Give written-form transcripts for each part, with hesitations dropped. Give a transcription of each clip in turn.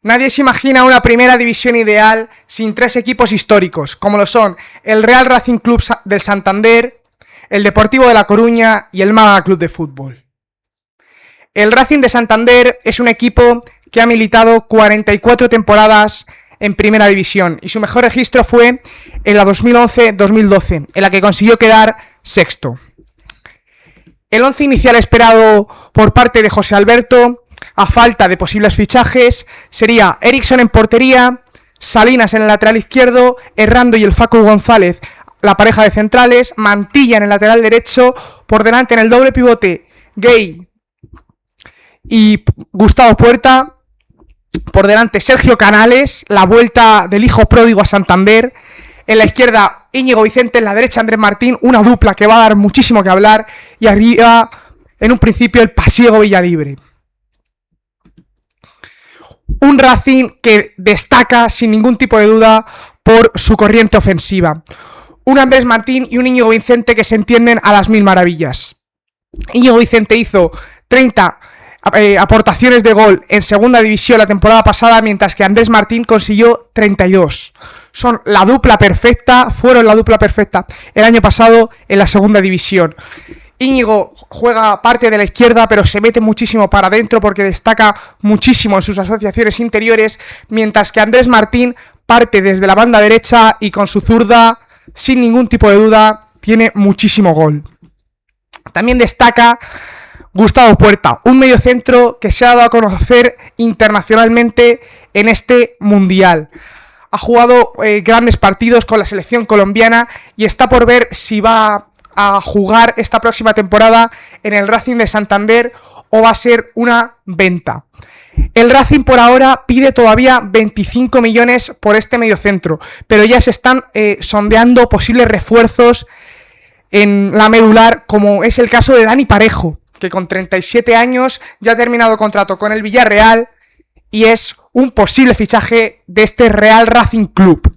Nadie se imagina una primera división ideal sin tres equipos históricos, como lo son el Real Racing Club del Santander, el Deportivo de La Coruña y el Málaga Club de Fútbol. El Racing de Santander es un equipo que ha militado 44 temporadas en primera división y su mejor registro fue en la 2011-2012, en la que consiguió quedar sexto. El once inicial esperado por parte de José Alberto, a falta de posibles fichajes, sería Erickson en portería, Salinas en el lateral izquierdo, Errando y el Facu González, la pareja de centrales, Mantilla en el lateral derecho, por delante en el doble pivote, Gay y Gustavo Puerta, por delante Sergio Canales, la vuelta del hijo pródigo a Santander, en la izquierda Íñigo Vicente, en la derecha Andrés Martín, una dupla que va a dar muchísimo que hablar, y arriba, en un principio, el Pasiego Villalibre. Un Racing que destaca sin ningún tipo de duda por su corriente ofensiva. Un Andrés Martín y un Íñigo Vicente que se entienden a las mil maravillas. Íñigo Vicente hizo 30 aportaciones de gol en segunda división la temporada pasada, mientras que Andrés Martín consiguió 32. Fueron la dupla perfecta el año pasado en la segunda división. Íñigo juega parte de la izquierda, pero se mete muchísimo para adentro porque destaca muchísimo en sus asociaciones interiores, mientras que Andrés Martín parte desde la banda derecha y con su zurda, sin ningún tipo de duda, tiene muchísimo gol. También destaca Gustavo Puerta, un mediocentro que se ha dado a conocer internacionalmente en este mundial. Ha jugado grandes partidos con la selección colombiana y está por ver si va a jugar esta próxima temporada en el Racing de Santander o va a ser una venta. El Racing por ahora pide todavía 25 millones por este mediocentro, pero ya se están sondeando posibles refuerzos en la medular, como es el caso de Dani Parejo, que con 37 años ya ha terminado contrato con el Villarreal y es un posible fichaje de este Real Racing Club.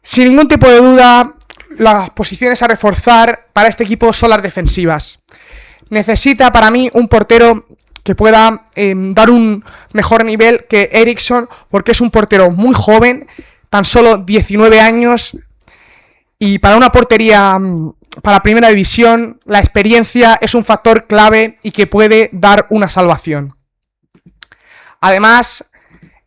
Sin ningún tipo de duda, las posiciones a reforzar para este equipo son las defensivas. Necesita para mí un portero que pueda dar un mejor nivel que Erickson, porque es un portero muy joven, tan solo 19 años, y para una portería para primera división la experiencia es un factor clave y que puede dar una salvación. Además,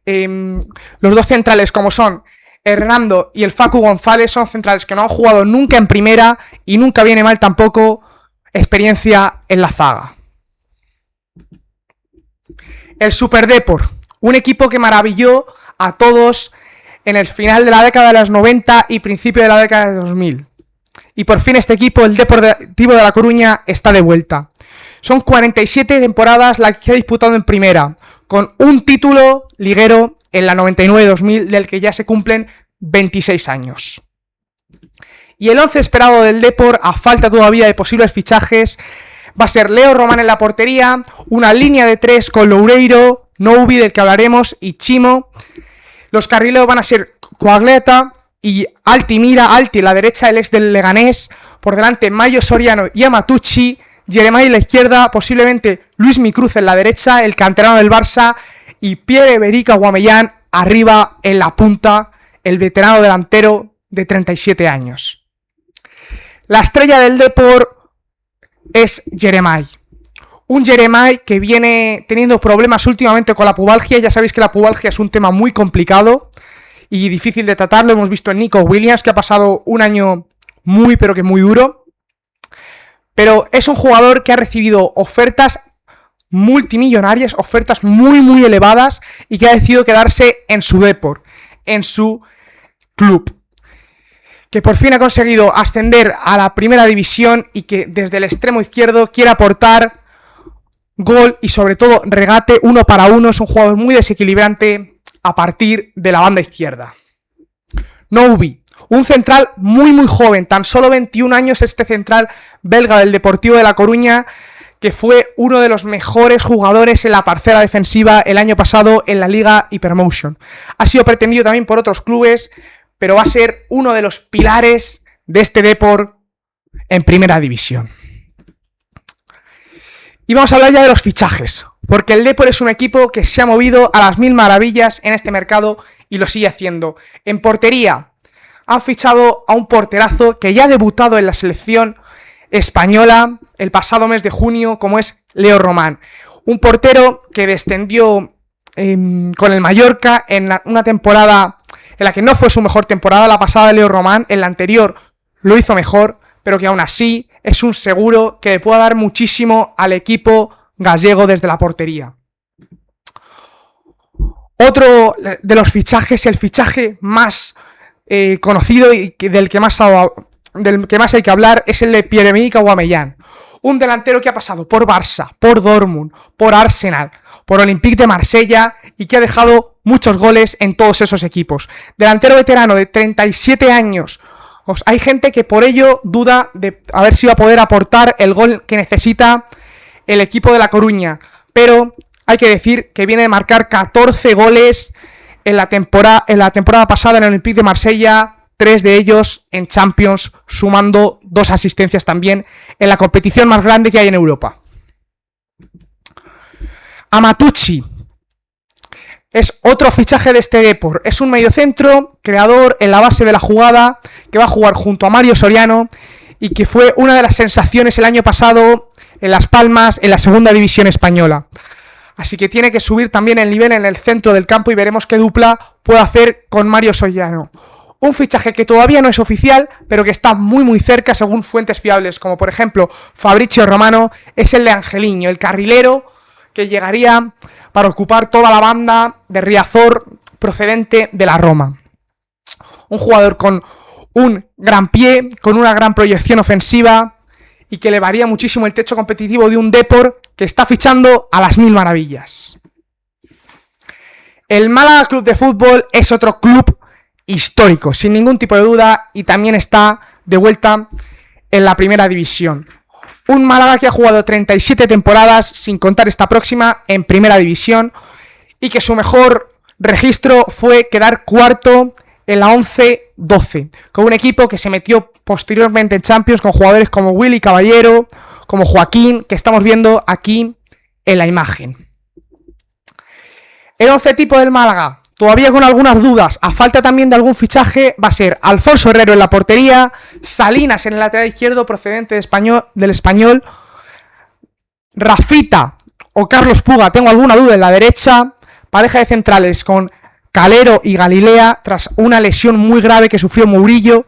los dos centrales, como son Hernando y el Facu González, son centrales que no han jugado nunca en primera y nunca viene mal tampoco experiencia en la zaga. El Super Depor, un equipo que maravilló a todos en el final de la década de los 90 y principio de la década de 2000. Y por fin este equipo, el Deportivo de La Coruña, está de vuelta. Son 47 temporadas las que ha disputado en primera, con un título liguero en la 99-2000, del que ya se cumplen 26 años. Y el 11 esperado del Depor, a falta todavía de posibles fichajes, va a ser Leo Román en la portería, una línea de 3 con Loureiro, Noubi, del que hablaremos, y Chimo. Los carrileros van a ser Coagleta y Altimira, Alti en la derecha, el ex del Leganés, por delante Mayo Soriano y Amatucci, Jeremai en la izquierda, posiblemente Luis Micruz en la derecha, el canterano del Barça, y Pierre-Emerick Aubameyang arriba en la punta, el veterano delantero de 37 años. La estrella del Depor es Jeremai. Un Jeremai que viene teniendo problemas últimamente con la pubalgia. Ya sabéis que la pubalgia es un tema muy complicado y difícil de tratar. Lo hemos visto en Nico Williams, que ha pasado un año muy pero que muy duro. Pero es un jugador que ha recibido ofertas multimillonarias, ofertas muy elevadas, y que ha decidido quedarse en su Depor, en su club, que por fin ha conseguido ascender a la primera división y que desde el extremo izquierdo quiere aportar gol y sobre todo regate 1 para 1. Es un jugador muy desequilibrante a partir de la banda izquierda. Noubi, un central muy joven, tan solo 21 años, este central belga del Deportivo de La Coruña, que fue uno de los mejores jugadores en la parcela defensiva el año pasado en la Liga Hypermotion. Ha sido pretendido también por otros clubes, pero va a ser uno de los pilares de este Depor en primera división. Y vamos a hablar ya de los fichajes, porque el Depor es un equipo que se ha movido a las mil maravillas en este mercado y lo sigue haciendo. En portería han fichado a un porterazo que ya ha debutado en la selección española el pasado mes de junio, como es Leo Román. Un portero que descendió con el Mallorca en una temporada en la que no fue su mejor temporada, la pasada de Leo Román. En la anterior lo hizo mejor, pero que aún así es un seguro que le pueda dar muchísimo al equipo gallego desde la portería. Otro de los fichajes, el fichaje más conocido y del que más hay que hablar, es el de Pierre-Emerick Aubameyang. Un delantero que ha pasado por Barça, por Dortmund, por Arsenal, por Olympique de Marsella y que ha dejado muchos goles en todos esos equipos. Delantero veterano de 37 años. Hay gente que por ello duda de a ver si va a poder aportar el gol que necesita el equipo de La Coruña. Pero hay que decir que viene de marcar 14 goles en la temporada pasada en el Olympique de Marsella, 3 de ellos en Champions, sumando 2 asistencias también en la competición más grande que hay en Europa. Amatucci es otro fichaje de este Depor. Es un mediocentro, creador en la base de la jugada, que va a jugar junto a Mario Soriano y que fue una de las sensaciones el año pasado en Las Palmas, en la segunda división española. Así que tiene que subir también el nivel en el centro del campo y veremos qué dupla puede hacer con Mario Soriano. Un fichaje que todavía no es oficial, pero que está muy muy cerca según fuentes fiables, como por ejemplo Fabrizio Romano, es el de Angeliño, el carrilero que llegaría para ocupar toda la banda de Riazor procedente de la Roma. Un jugador con un gran pie, con una gran proyección ofensiva y que elevaría muchísimo el techo competitivo de un Depor que está fichando a las mil maravillas. El Málaga Club de Fútbol es otro club histórico, sin ningún tipo de duda, y también está de vuelta en la primera división. Un Málaga que ha jugado 37 temporadas, sin contar esta próxima, en primera división, y que su mejor registro fue quedar cuarto en la 11-12, con un equipo que se metió posteriormente en Champions con jugadores como Willy Caballero, como Joaquín, que estamos viendo aquí en la imagen. El 11 tipo del Málaga, todavía con algunas dudas, a falta también de algún fichaje, va a ser Alfonso Herrero en la portería, Salinas en el lateral izquierdo procedente del Español, Rafita o Carlos Puga, tengo alguna duda, en la derecha, pareja de centrales con Calero y Galilea, tras una lesión muy grave que sufrió Murillo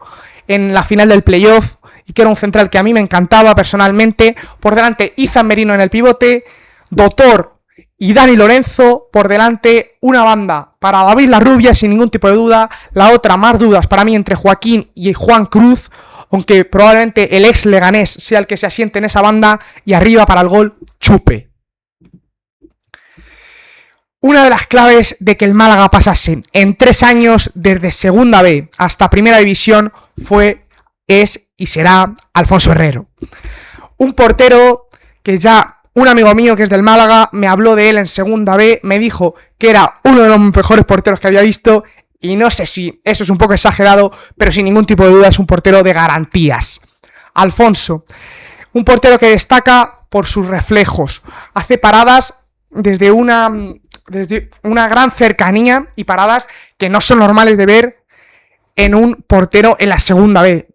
en la final del playoff, y que era un central que a mí me encantaba personalmente. Por delante, Izan Merino en el pivote, Dotor y Dani Lorenzo, por delante una banda para David Larrubia sin ningún tipo de duda, la otra más dudas para mí entre Joaquín y Juan Cruz, aunque probablemente el ex Leganés sea el que se asiente en esa banda, y arriba para el gol, Chupe. Una de las claves de que el Málaga pasase en 3 años desde Segunda B hasta Primera División es y será Alfonso Herrero. Un portero que ya un amigo mío que es del Málaga me habló de él en Segunda B, me dijo que era uno de los mejores porteros que había visto, y no sé si eso es un poco exagerado, pero sin ningún tipo de duda es un portero de garantías. Alfonso, un portero que destaca por sus reflejos, hace paradas desde una gran cercanía y paradas que no son normales de ver en un portero en la Segunda B.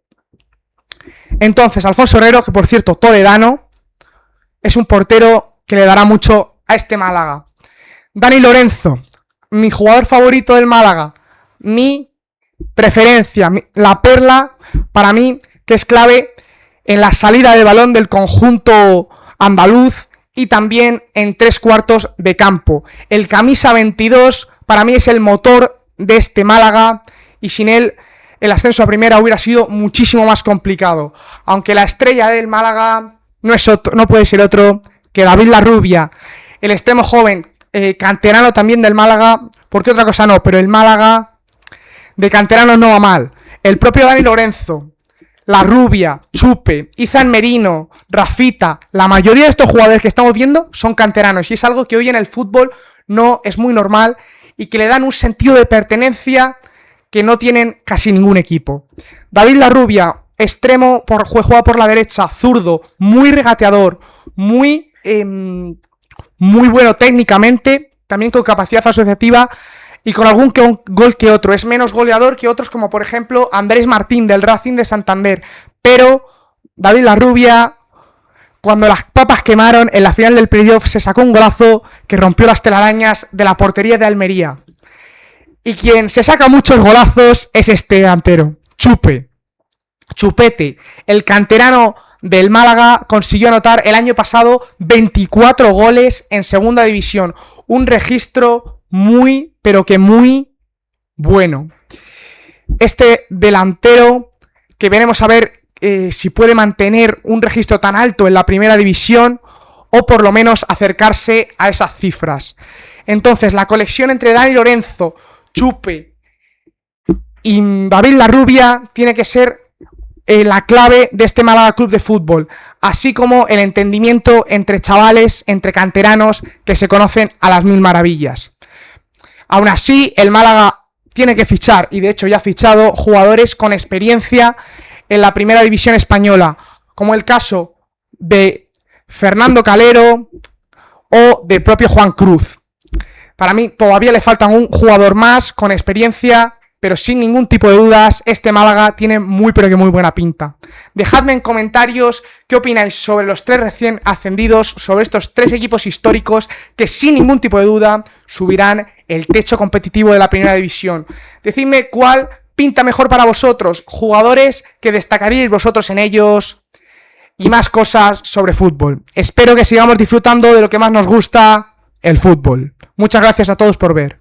Entonces, Alfonso Herrero, que por cierto, toledano, es un portero que le dará mucho a este Málaga. Dani Lorenzo, mi jugador favorito del Málaga, mi preferencia, la perla para mí, que es clave en la salida de balón del conjunto andaluz y también en 3/4 de campo. El camisa 22 para mí es el motor de este Málaga, y sin él el ascenso a primera hubiera sido muchísimo más complicado. Aunque la estrella del Málaga no puede ser otro que David Larrubia, el extremo joven, canterano también del Málaga, porque otra cosa no, pero el Málaga de canteranos no va mal. El propio Dani Lorenzo, Larrubia, Chupe, Izan Merino, Rafita, la mayoría de estos jugadores que estamos viendo son canteranos, y es algo que hoy en el fútbol no es muy normal y que le dan un sentido de pertenencia que no tienen casi ningún equipo. David Larrubia, extremo, juega por la derecha, zurdo, muy regateador, muy muy bueno técnicamente, también con capacidad asociativa y con algún gol que otro. Es menos goleador que otros, como por ejemplo Andrés Martín del Racing de Santander. Pero David Larrubia, cuando las papas quemaron en la final del playoff, se sacó un golazo que rompió las telarañas de la portería de Almería. Y quien se saca muchos golazos es este delantero, Chupete, el canterano del Málaga, consiguió anotar el año pasado 24 goles en segunda división. Un registro muy, pero que muy bueno. Este delantero, que veremos a ver si puede mantener un registro tan alto en la primera división o por lo menos acercarse a esas cifras. Entonces, la conexión entre Dani Lorenzo, Chupe y David Larrubia tiene que ser la clave de este Málaga Club de Fútbol, así como el entendimiento entre chavales, entre canteranos que se conocen a las mil maravillas. Aún así, el Málaga tiene que fichar, y de hecho ya ha fichado, jugadores con experiencia en la primera división española, como el caso de Fernando Calero o del propio Juan Cruz. Para mí todavía le falta un jugador más con experiencia, pero sin ningún tipo de dudas, este Málaga tiene muy pero que muy buena pinta. Dejadme en comentarios qué opináis sobre los 3 recién ascendidos, sobre estos 3 equipos históricos que sin ningún tipo de duda subirán el techo competitivo de la primera división. Decidme cuál pinta mejor para vosotros, jugadores que destacaríais vosotros en ellos y más cosas sobre fútbol. Espero que sigamos disfrutando de lo que más nos gusta, el fútbol. Muchas gracias a todos por ver.